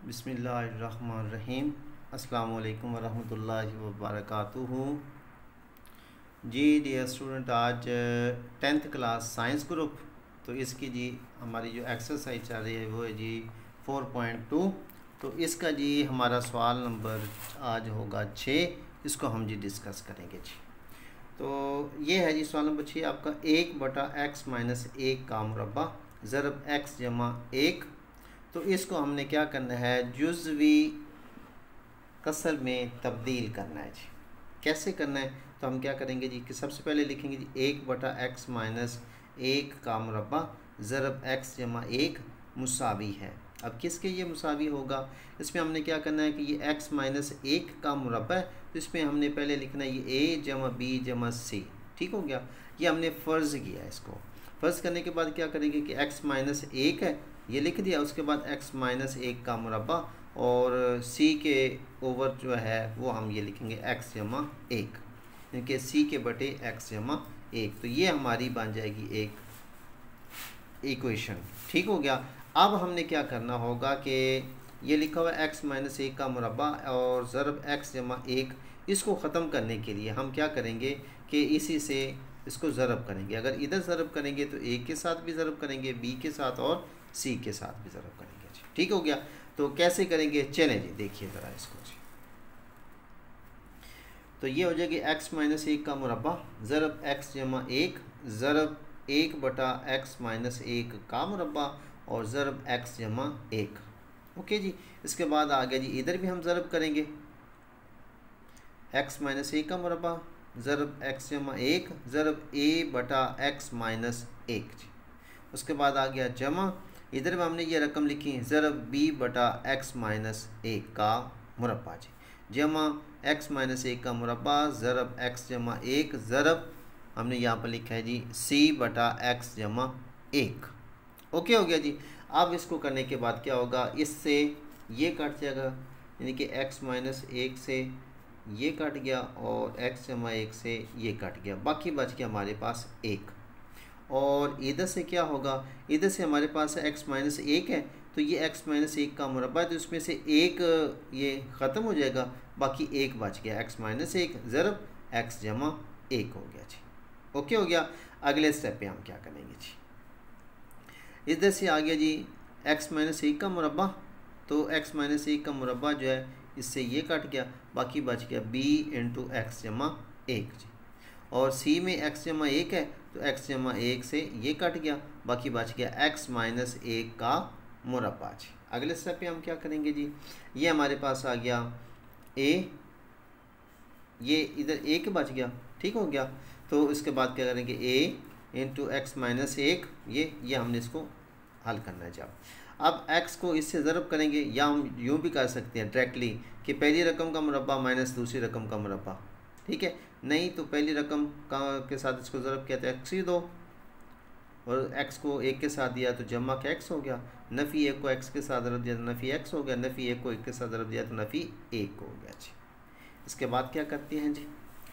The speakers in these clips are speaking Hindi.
बिस्मिल्लाहिर्रहमानिर्रहीम। अस्सलामु अलैकुम वरहमतुल्लाहि वबरकातुहू। जी डियर स्टूडेंट, आज 10th क्लास साइंस ग्रुप, तो इसकी जी हमारी जो एक्सरसाइज चल रही है वो है जी 4.2। तो इसका जी हमारा सवाल नंबर आज होगा 6। इसको हम जी डिस्कस करेंगे जी। तो ये है जी सवाल नंबर 6 आपका 1/x-1 का मुरब्बा ज़रब x जमा 1। तो इसको हमने क्या करना है, जुज़वी कसर में तब्दील करना है जी। कैसे करना है, तो हम क्या करेंगे जी कि सबसे पहले लिखेंगे जी 1/x-1 का मुरब्बा ज़रब x जमा 1 मुसावी है। अब किसके ये मुसावी होगा, इसमें हमने क्या करना है कि ये x-1 का मुरब्बा है, तो इसमें हमने पहले लिखना है ये a जमा b जमा c। ठीक हो गया, ये हमने फ़र्ज़ किया। इसको फ़र्ज़ करने के बाद क्या करेंगे कि x-1 है, ये लिख दिया। उसके बाद x-1 का मुरब्बा और c के ओवर जो है वो हम ये लिखेंगे x जमा 1, क्योंकि c के बटे x जमा 1। तो ये हमारी बन जाएगी एक इक्वेशन। ठीक हो गया। अब हमने क्या करना होगा कि ये लिखा हुआ x-1 का मुरब्बा और ज़रब x जमा 1, इसको ख़त्म करने के लिए हम क्या करेंगे कि इसी से इसको ज़रब करेंगे। अगर इधर ज़रब करेंगे तो a के साथ भी ज़रब करेंगे, b के साथ और c के साथ भी ज़रब करेंगे जी। ठीक हो गया। तो कैसे करेंगे, चलें जी देखिए ज़रा इसको जी। तो ये हो जाएगी x-1 का मुरब्बा ज़रब x जमा 1 ज़रब 1/x-1 का मुरब्बा और ज़रब x जमा 1। ओके जी। इसके बाद आ गया जी, इधर भी हम ज़रब करेंगे x-1 का मुरब्बा ज़रब x जमा 1 ज़रब a/x-1 जी। उसके बाद आ गया जमा, इधर में हमने ये रकम लिखी ज़रब b/x-1 का मुरब्बा जी, जमा x-1 का मुरब्बा ज़रब x जमा 1 ज़रब हमने यहाँ पर लिखा है जी c/x जमा 1। ओके हो गया जी। अब इसको करने के बाद क्या होगा, इससे ये कट जाएगा, यानी कि x-1 से ये कट गया और x जमा 1 से ये कट गया, बाकी बच गया हमारे पास 1। और इधर से क्या होगा, इधर से हमारे पास x-1 है, तो ये x-1 का मुरब्बा है, तो इसमें से एक ये ख़त्म हो जाएगा, बाकी 1 बच गया। x-1 ज़रब x जमा 1 हो गया जी। ओके हो गया। अगले स्टेप पे हम क्या करेंगे जी, इधर से आ गया जी x-1 का मुरब्बा, तो x-1 का मुरब्बा जो है इससे ये कट गया, बाकी बच गया b/x जमा 1 जी। और c में x जमा 1 है, तो x जमा 1 से ये कट गया, बाकी बच गया x-1 का मुरब्बा जी। अगले स्टेप पे हम क्या करेंगे जी, ये हमारे पास आ गया a, ये इधर 1 बच गया। ठीक हो गया। तो इसके बाद क्या करेंगे a/x-1, ये हमने इसको हल करना है जब। अब x को इससे ज़रब करेंगे, या हम यूँ भी कर सकते हैं डायरेक्टली कि पहली रकम का मुरब्बा माइनस दूसरी रकम का मुरब्बा। ठीक है, नहीं तो पहली रकम का के साथ इसको ज़रब किया तो x ही दो, और x को 1 के साथ दिया तो जमा का x हो गया, नफ़ी 1 को x के साथ ज़रब दिया तो नफ़ी x हो गया, नफ़ी 1 को 1 के साथ ज़रब दिया तो नफ़ी 1 हो गया जी। इसके बाद क्या करते हैं जी,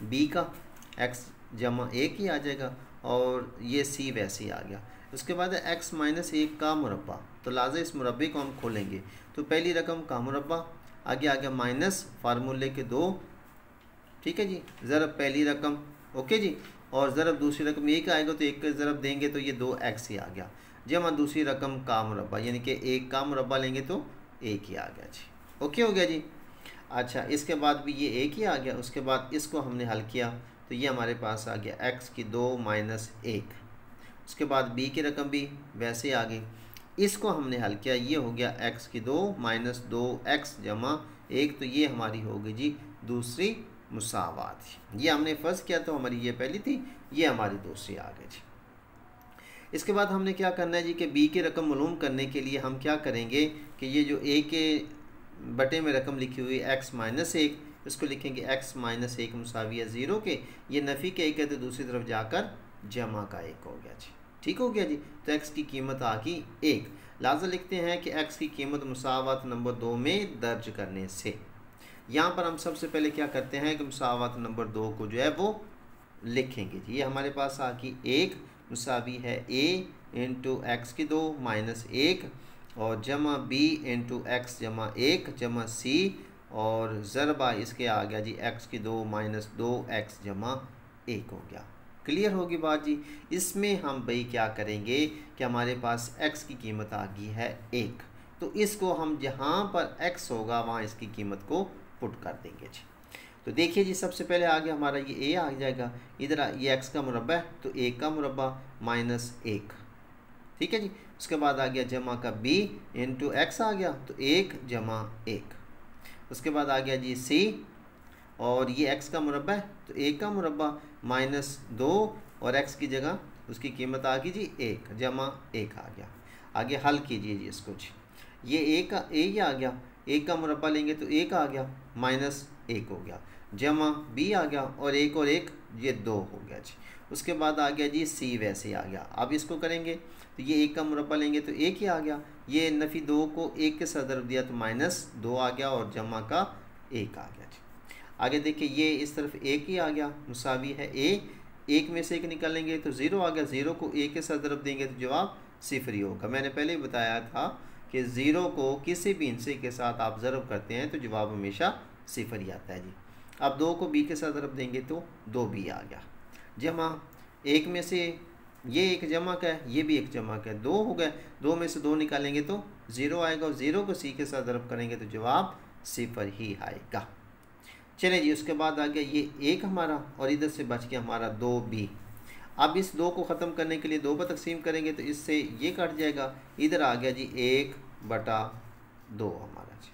b का x जमा 1 ही आ जाएगा और ये c वैसे ही आ गया। उसके बाद x-1 का मुरब्बा, तो लाज़ा इस मुरब्बे को हम खोलेंगे, तो पहली रकम का मुरब्बा आगे आ गया माइनस फार्मूले के 2। ठीक है जी, ज़रब पहली रकम, ओके जी, और ज़रब दूसरी रकम 1 आएगा तो 1 का ज़रब देंगे तो ये 2x ही आ गया, जमा दूसरी रकम का मुरब्बा, यानी कि 1 का मुरब्बा लेंगे तो 1 ही आ गया जी। ओके हो गया जी। अच्छा, इसके बाद भी ये 1 ही आ गया। उसके बाद इसको हमने हल किया तो ये हमारे पास आ गया x की 2 माइनस 1। उसके बाद b की रकम भी वैसे ही आ गई, इसको हमने हल किया, ये हो गया x की 2 माइनस 2x जमा 1। तो ये हमारी होगी जी दूसरी मुसावात। ये हमने फर्स्ट किया तो हमारी ये पहली थी, ये हमारी दूसरी आ गई जी। इसके बाद हमने क्या करना है जी कि b की रकम मालूम करने के लिए हम क्या करेंगे कि ये जो a के बटे में रकम लिखी हुई x-1, इसको लिखेंगे x-1 मुसावी है 0 के, ये नफ़ी के 1 है तो दूसरी तरफ जाकर जमा का 1 हो गया जी। ठीक हो गया जी। तो x की कीमत आ गई 1। लाज़ा लिखते हैं कि x की कीमत मुसावात नंबर 2 में दर्ज करने से, यहाँ पर हम सबसे पहले क्या करते हैं कि मुसावात नंबर 2 को जो है वो लिखेंगे जी। ये हमारे पास आ गई 1 मुसावी है a × x की 2 माइनस 1 और जमा बी इंटू एक्स जमा 1 जमा सी और ज़रबा इसके आ गया जी एक्स की 2 माइनस 2x जमा 1 हो गया। क्लियर होगी बात जी। इसमें हम भाई क्या करेंगे कि हमारे पास x की कीमत आ गई है 1, तो इसको हम जहाँ पर x होगा वहाँ इसकी कीमत को पुट कर देंगे जी। तो देखिए जी, सबसे पहले आ गया हमारा ये a आ जाएगा, इधर ये x का मुरब्बा है तो a का मुरब्बा माइनस 1, ठीक है जी। उसके बाद आ गया जमा का b इंटू एक्स आ गया तो 1 जमा 1। उसके बाद आ गया जी c और ये x का मुरब्बा है तो a का मुरब्बा माइनस 2 और x की जगह उसकी कीमत आ गई जी 1 जमा 1 आ गया। आगे हल कीजिए जी इसको जी, ये a आ गया, a का मुरब्बा लेंगे तो 1 आ गया माइनस 1 हो गया जमा b आ गया और 1 और 1 ये 2 हो गया जी। उसके बाद आ गया जी c वैसे ही आ गया। अब इसको करेंगे तो ये 1 का मुरब्बा लेंगे तो 1 ही आ गया, ये नफ़ी 2 को 1 के साथ ज़रब दिया तो माइनस 2 आ गया और जमा का 1 आ गया जी। आगे देखिए ये इस तरफ 1 ही आ गया मुसावी है a, 1 में से 1 निकालेंगे तो 0 आ गया, 0 को 1 के साथ ज़रब देंगे तो जवाब 0 ही होगा। मैंने पहले ही बताया था कि 0 को किसी भी हिस्से के साथ आप ज़रब करते हैं तो जवाब हमेशा 0 ही आता है जी। अब 2 को b के साथ ज़रब देंगे तो 2b आ गया जमा 1 में से ये 1 जमा का है, ये भी 1 जमा का है, 2 हो गए, 2 में से 2 निकालेंगे तो 0 आएगा और 0 को c के साथ ज़रब करेंगे तो जवाब 0 ही आएगा। चले जी, उसके बाद आ गया ये 1 हमारा और इधर से बच गया हमारा 2b। अब इस 2 को ख़त्म करने के लिए 2 पर तकसीम करेंगे तो इससे ये कट जाएगा, इधर आ गया जी 1/2 हमारा जी,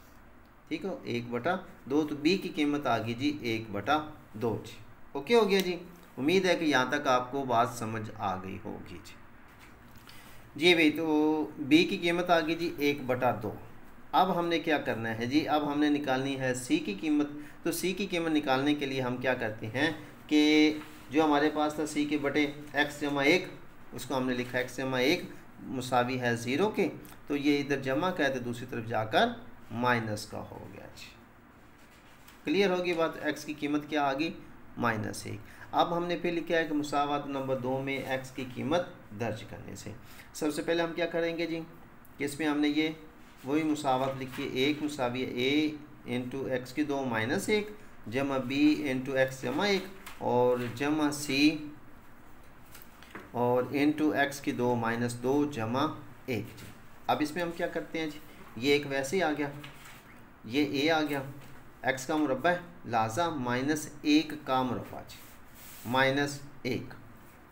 ठीक है 1/2, तो b की कीमत आ गई जी 1/2 जी। ओके हो गया जी। उम्मीद है कि यहाँ तक आपको बात समझ आ गई होगी जी भाई। तो b की कीमत आ गई जी 1/2। अब हमने क्या करना है जी, अब हमने निकालनी है c की कीमत। तो c की कीमत निकालने के लिए हम क्या करते हैं कि जो हमारे पास था c के बटे x जमा 1, उसको हमने लिखा x जमा 1 मुसावी है 0 के, तो ये इधर जमा का है तो दूसरी तरफ जाकर माइनस का हो गया जी। क्लियर होगी बात। x की कीमत क्या आ गई -1। अब हमने फिर लिखा है कि मुसावात नंबर 2 में x की कीमत दर्ज करने से सबसे पहले हम क्या करेंगे जी कि इसमें हमने ये वही मुसावत लिखी है, 1 मुसावी a इंटू एक्स की 2 माइनस 1 जमा b इंटू एक्स जमा 1 और जमा c और इंटू एक्स की 2 माइनस 2 जमा 1 जी। अब इसमें हम क्या करते हैं जी, ये एक वैसे ही आ गया, ये a आ गया, x का मुरब्बा है लाजा -1 का मुरब्बा जी -1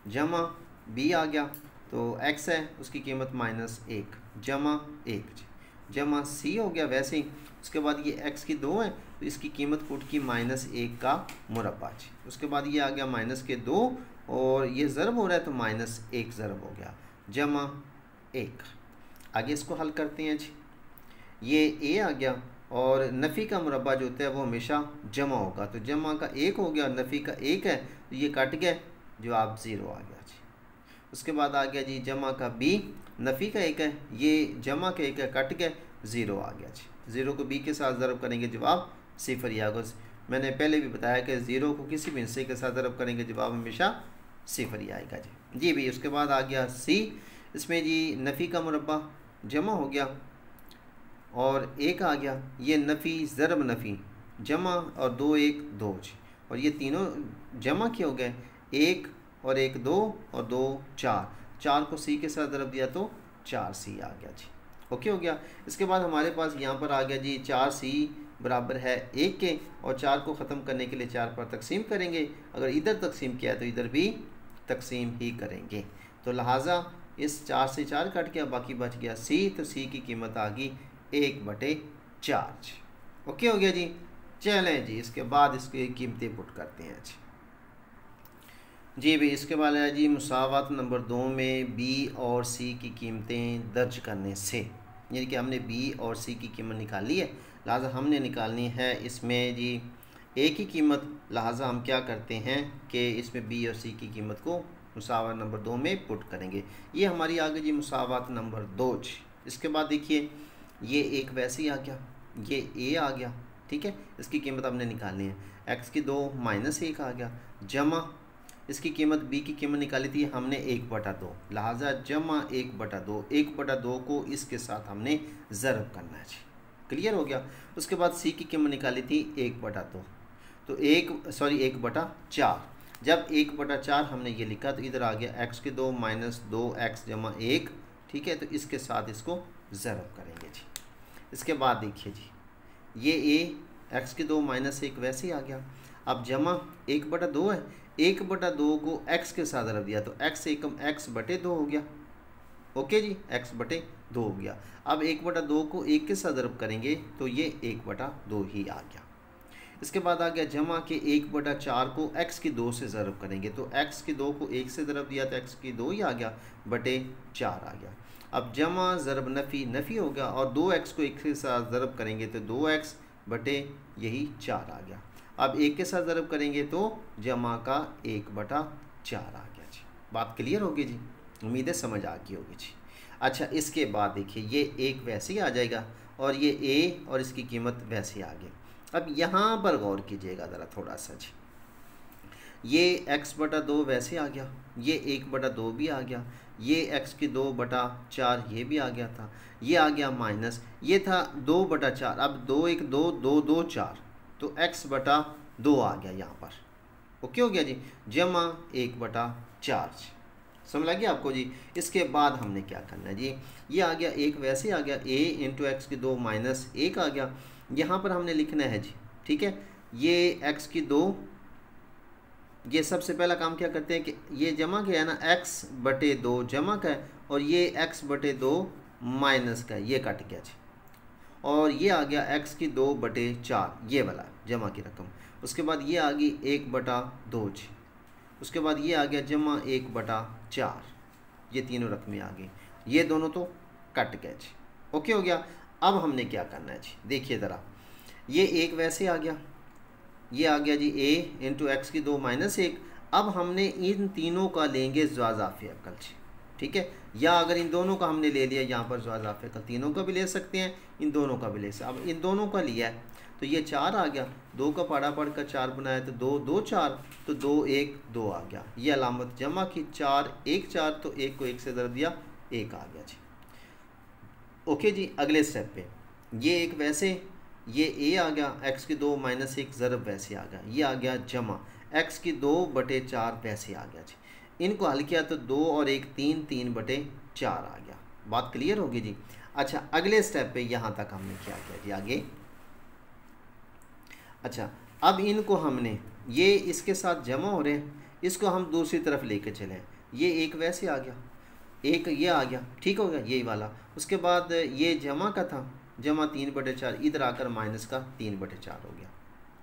जमा b आ गया तो x है उसकी कीमत -1 जमा 1 जी जमा c हो गया वैसे ही। उसके बाद ये x की 2 है तो इसकी कीमत पुट की -1 का मुरब्बा जी। उसके बाद ये आ गया -2 और ये ज़रब हो रहा है तो -1 ज़रब हो गया जमा 1। आगे इसको हल करते हैं जी, ये a आ गया और नफ़ी का मुरब्बा जो होता है वो हमेशा जमा होगा, तो जमा का 1 हो गया, नफ़ी का 1 है तो ये कट गया, जवाब 0 आ गया जी। उसके बाद आ गया जी जमा का b, नफ़ी का 1 है, ये जमा का 1 है कट गया, 0 आ गया जी। 0 को b के साथ ज़रब करेंगे जवाब 0 ही आएगा। मैंने पहले भी बताया कि 0 को किसी भी हिस्से के साथ ज़रब करेंगे जवाब हमेशा 0 ही आएगा जी भाई। उसके बाद आ गया c, इसमें जी नफ़ी का मुरब्बा जमा हो गया और 1 आ गया, ये नफ़ी ज़रब नफ़ी जमा और 2 1 2 जी, और ये तीनों जमा के हो गए, 1 और 1 2 और 2 4, 4 को c के साथ ज़रब दिया तो 4c आ गया जी। ओके हो गया। इसके बाद हमारे पास यहाँ पर आ गया जी 4c बराबर है 1 के, और 4 को ख़त्म करने के लिए 4 पर तकसीम करेंगे, अगर इधर तकसीम किया तो इधर भी तकसीम ही करेंगे, तो लिहाजा इस 4 से 4 कट गया, बाकी बच गया c, तो c की कीमत आ गई 1/4। ओके हो गया जी। चलें जी, इसके बाद इसकी कीमतें पुट करते हैं जी भाई। इसके बाद है जी मुसावात नंबर 2 में b और c की कीमतें दर्ज करने से, यानी कि हमने b और c की कीमत निकाली है, लिहाजा हमने निकालनी है इसमें जी a की कीमत। लिहाजा हम क्या करते हैं कि इसमें b और c की कीमत को मुसावात नंबर 2 में पुट करेंगे। ये हमारी आ गई जी मुसावात नंबर 2 जी। इसके बाद देखिए ये एक वैसे ही आ गया, ये a आ गया, ठीक है, इसकी कीमत हमने निकालनी है, x की 2 -1 आ गया जमा इसकी कीमत बी की कीमत निकाली थी हमने 1/2, लिहाजा जमा 1/2, 1/2 को इसके साथ हमने ज़रब करना है जी। क्लियर हो गया। उसके बाद सी की कीमत निकाली थी 1/2, तो 1/4। जब 1/4 हमने ये लिखा तो इधर आ गया x² माइनस 2x जमा 1, ठीक है। तो इसके साथ इसको ज़रब करेंगे जी। इसके बाद देखिए जी, ये x² माइनस 1 वैसे ही आ गया। अब जमा 1/2 है, 1/2 को x के साथ ज़रब दिया तो x एकम x/2 हो गया। ओके जी, x/2 हो गया। अब 1/2 को 1 के साथ ज़रब करेंगे तो ये 1/2 ही आ गया। इसके बाद आ गया जमा के 1/4 को x की 2 से ज़रब करेंगे तो x की 2 को 1 से ज़रब दिया तो x की 2 ही आ गया, बटे 4 आ गया। अब जमा ज़रब नफ़ी हो गया और 2x को 1 के साथ ज़रब करेंगे तो 2x बटे यही 4 आ गया। अब 1 के साथ ज़रब करेंगे तो जमा का 1/4 आ गया जी। बात क्लियर होगी जी, उम्मीद है समझ आ गई होगी जी। अच्छा, इसके बाद देखिए ये 1 वैसे ही आ जाएगा और ये a और इसकी कीमत वैसे आ गई। अब यहाँ पर गौर कीजिएगा ज़रा थोड़ा सा जी, ये x/2 वैसे आ गया, ये 1/2 भी आ गया, ये x² ये भी आ गया था, ये आ गया माइनस, ये था 2/4। अब 2 1 2 2 2 4 तो x/2 आ गया यहाँ पर। ओके हो गया जी, जमा 1/4। समझ लगी आपको जी। इसके बाद हमने क्या करना है जी, ये आ गया 1 वैसे आ गया, a × x² माइनस 1 आ गया। यहाँ पर हमने लिखना है जी, ठीक है। ये x², ये सबसे पहला काम क्या करते हैं कि ये जमा क्या है ना, x/2 जमा का है और ये x/2 माइनस का है, ये कट गया जी। और ये आ गया x²/4 ये वाला जमा की रकम। उसके बाद ये आ गई 1/2 जी। उसके बाद ये आ गया जमा 1/4, ये तीनों रकमें आ गई, ये दोनों तो कट गए जी। ओके हो गया। अब हमने क्या करना है जी, देखिए ज़रा, ये 1 वैसे आ गया, ये आ गया जी a × x² माइनस 1। अब हमने इन तीनों का लेंगे ज़्वाज़ाफ़े अक़ल जी, ठीक है। या अगर इन दोनों का हमने ले लिया यहाँ पर ज़्वाज़ाफ़े अक़ल, तीनों का भी ले सकते हैं, इन दोनों का भी ले सकते हैं। अब इन दोनों का लिया है तो ये 4 आ गया, 2 का पढ़ा पढ़कर 4 बनाया तो 2 2 4 तो 2 1 2 आ गया। ये अलामत जमा की 4 1 4 तो 1 को 1 से ज़रब दिया, 1 आ गया जी। ओके जी, अगले स्टेप पे ये 1 वैसे, ये a आ गया, x² माइनस 1 ज़रब वैसे आ गया, ये आ गया जमा x²/4 वैसे आ गया जी। इनको हल किया तो 2 और 1 3 3/4 आ गया। बात क्लियर होगी जी। अच्छा, अगले स्टेप पे यहाँ तक हमने क्या किया जी आगे। अच्छा, अब इनको हमने, ये इसके साथ जमा हो रहे हैं, इसको हम दूसरी तरफ लेके चलें। ये 1 वैसे आ गया, 1 ये आ गया, ठीक हो गया यही वाला। उसके बाद ये जमा का था, जमा 3/4, इधर आकर माइनस का 3/4 हो गया।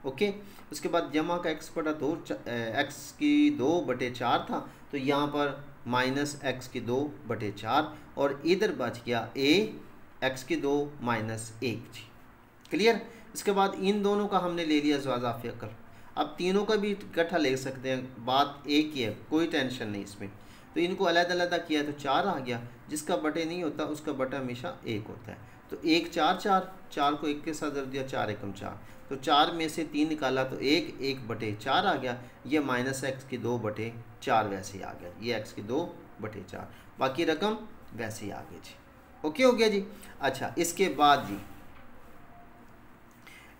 ओके। उसके बाद जमा का x²/4 था तो यहाँ पर माइनस x²/4 और इधर बच गया a x² minus 1 ji. Clear. इसके बाद इन दोनों का हमने ले लिया ज़्वाज़ाफ़े अक़ल। अब तीनों का भी इकट्ठा ले सकते हैं, बात एक ही है, कोई टेंशन नहीं इसमें। तो इनको अलग-अलग किया तो 4 आ गया, जिसका बटे नहीं होता उसका बटा हमेशा 1 होता है। तो 1 4 4 4 को 1 के साथ ज़रब दिया, 4 एकम 4 तो 4 में से 3 निकाला तो 1 1/4 आ गया। ये माइनस x²/4 वैसे ही आ गया, ये x²/4, बाकी रकम वैसे ही आ गई जी। ओके हो गया जी। अच्छा, इसके बाद जी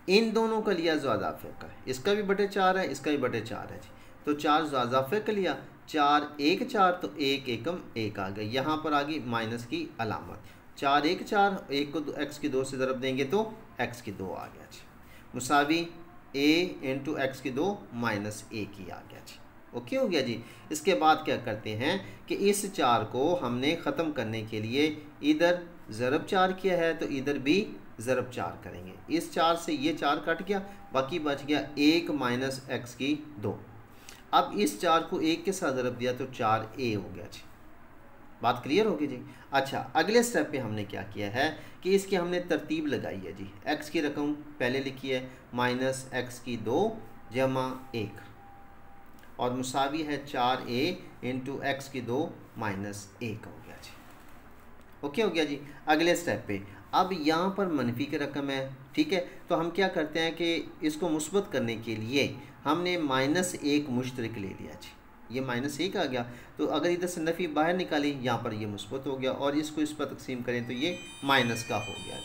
इन दोनों का लिया ज़्वाज़ाफ़े का, इसका भी बटे 4 है, इसका भी बटे 4 है जी। तो 4 ज़्वाज़ाफ़े का लिया, 4 1 4 तो 1 एकम 1 आ गया। यहाँ पर आ गई माइनस की अलामत, 4 1 4, 1 को x² से ज़रब देंगे तो x² आ गया जी, मुसावी a × x² माइनस 1 ही आ गया जी। ओके हो गया जी। इसके बाद क्या करते हैं कि इस 4 को हमने ख़त्म करने के लिए इधर ज़रब 4 किया है तो इधर भी ज़रब 4 करेंगे। इस 4 से ये 4 कट गया, बाकी बच गया 1 माइनस x²। अब इस 4 को 1 के साथ ज़रब दिया तो 4a हो गया जी। बात क्लियर होगी जी। अच्छा, अगले स्टेप पे हमने क्या किया है कि इसकी हमने तरतीब लगाई है जी। x की रकम पहले लिखी है माइनस x² जमा 1 और मुसावी है 4a × x² माइनस 1 हो गया जी। ओके हो गया जी। अगले स्टेप पे अब यहाँ पर मनफी की रकम है, ठीक है। तो हम क्या करते हैं कि इसको मुस्बत करने के लिए हमने -1 मुश्तरक ले लिया जी। ये -1 आ गया। तो अगर इधर से नफ़ी बाहर निकाली, यहाँ पर ये मुस्बत हो गया, और इसको इस पर तकसीम करें तो ये माइनस का हो गया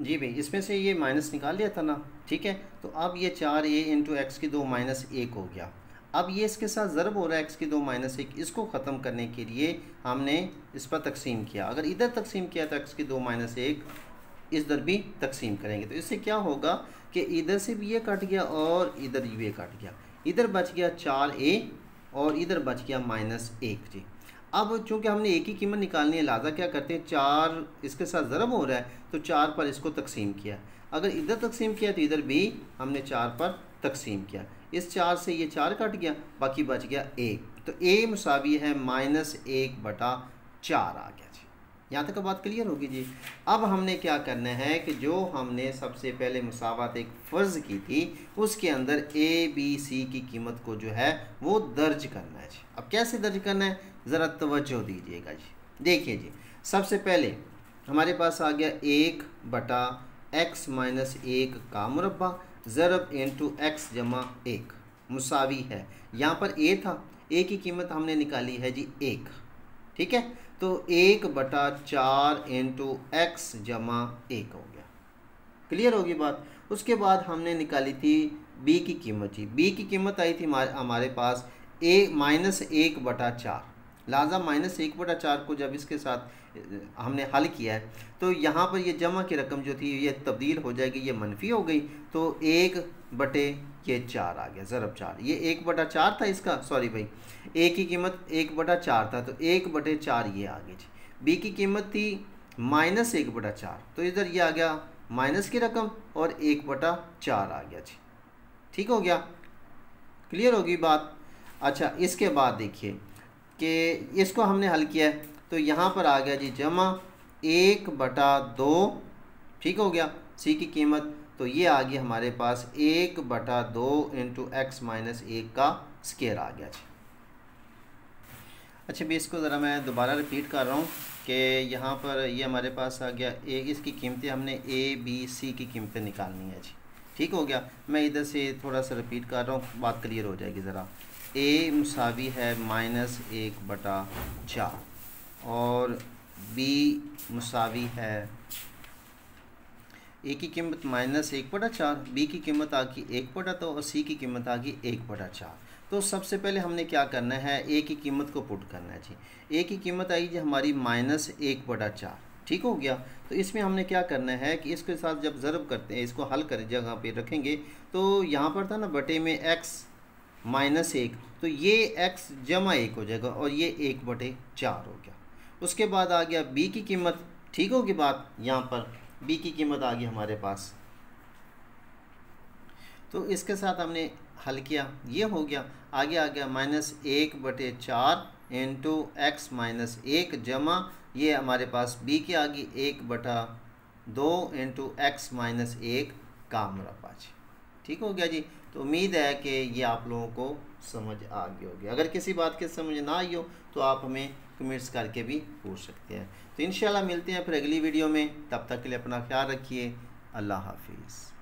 जी भाई। इसमें से ये माइनस निकाल लिया था ना, ठीक है। तो अब ये 4a इंटू एक्स की 2 -1 हो गया। अब ये इसके साथ ज़रब हो रहा है x की 2 -1, इसको ख़त्म करने के लिए हमने इस पर तकसीम किया। अगर इधर तकसीम किया तो x की 2 -1 इधर भी तकसीम करेंगे, तो इससे क्या होगा कि इधर से भी ये कट गया और इधर ये कट गया, इधर बच गया 4a और इधर बच गया -1 जी। अब चूँकि हमने एक ही कीमत निकालनी है, लिहाजा क्या करते हैं, 4 इसके साथ ज़रब हो रहा है तो 4 पर इसको तकसीम किया। अगर इधर तकसीम किया तो इधर भी हमने 4 पर तकसीम किया। इस 4 से ये 4 कट गया, बाकी बच गया 1। तो a मुसावी है -1/4 आ गया जी। यहाँ तक बात क्लियर होगी जी। अब हमने क्या करना है कि जो हमने सबसे पहले मुसावात एक फ़र्ज़ की थी, उसके अंदर a b c की कीमत को जो है वो दर्ज करना है जी। अब कैसे दर्ज करना है, ज़रा तवज्जो दीजिएगा जी। देखिए जी, सबसे पहले हमारे पास आ गया 1/x - 1 का मुरब्बा ज़रब इंटू x जमा 1 मुसावी है, यहाँ पर a था, a की कीमत हमने निकाली है जी 1, ठीक है। तो 1/4 इंटू x जमा 1 हो गया। क्लियर होगी बात। उसके बाद हमने निकाली थी b की कीमत जी। b की कीमत आई थी हमारे पास -1/4, लिहाजा -1/4 को जब इसके साथ हमने हल किया है तो यहाँ पर ये जमा की रकम जो थी ये तब्दील हो जाएगी, ये मनफी हो गई, तो 1/4 आ गया, ज़रब 4। ये 1/4 था इसका, सॉरी भाई, a की कीमत 1/4 था तो 1/4 ये आ गई जी। b की कीमत थी -1/4, तो इधर ये आ गया माइनस की रकम और 1/4 आ गया जी। ठीक हो गया, क्लियर होगी बात। अच्छा, इसके बाद देखिए कि इसको हमने हल किया है तो यहाँ पर आ गया जी जमा 1/2, ठीक हो गया। सी की कीमत तो ये आ गई हमारे पास 1/2 इंटू x - 1 का स्केयर आ गया जी। अच्छा भी इसको ज़रा मैं दोबारा रिपीट कर रहा हूँ कि यहाँ पर ये हमारे पास आ गया इसकी कीमतें हमने a b c की कीमतें निकालनी है जी। ठीक हो गया। मैं इधर से थोड़ा सा रिपीट कर रहा हूँ, बात क्लियर हो जाएगी ज़रा। a मुसावी है -1/4 और b मुसावी है, a की कीमत -1/4, b की कीमत आ गई 1/2 और c की कीमत आ गई 1/4। तो सबसे पहले हमने क्या करना है, a की कीमत को पुट करना है जी। a की कीमत आई जी हमारी -1/4, ठीक हो गया। तो इसमें हमने क्या करना है कि इसके साथ जब ज़रब करते हैं, इसको हल कर जगह पे रखेंगे तो यहाँ पर था ना बटे में x -1, तो ये x जमा 1 हो जाएगा और ये 1/4 हो गया। उसके बाद आ गया b की कीमत, ठीक होगी बात। यहाँ पर b की कीमत आ गई हमारे पास, तो इसके साथ हमने हल किया, ये हो गया। आगे आ गया -1/4 इंटू x - 1 जमा ये हमारे पास b की आ गई 1/2 इंटू x - 1 का मुरब्बा जी। ठीक हो गया जी। तो उम्मीद है कि ये आप लोगों को समझ आ गई होगी। अगर किसी बात की समझ ना आई हो तो आप हमें कमेंट्स करके भी पूछ सकते हैं। तो इंशाल्लाह मिलते हैं फिर अगली वीडियो में, तब तक के लिए अपना ख्याल रखिए। अल्लाह हाफिज़।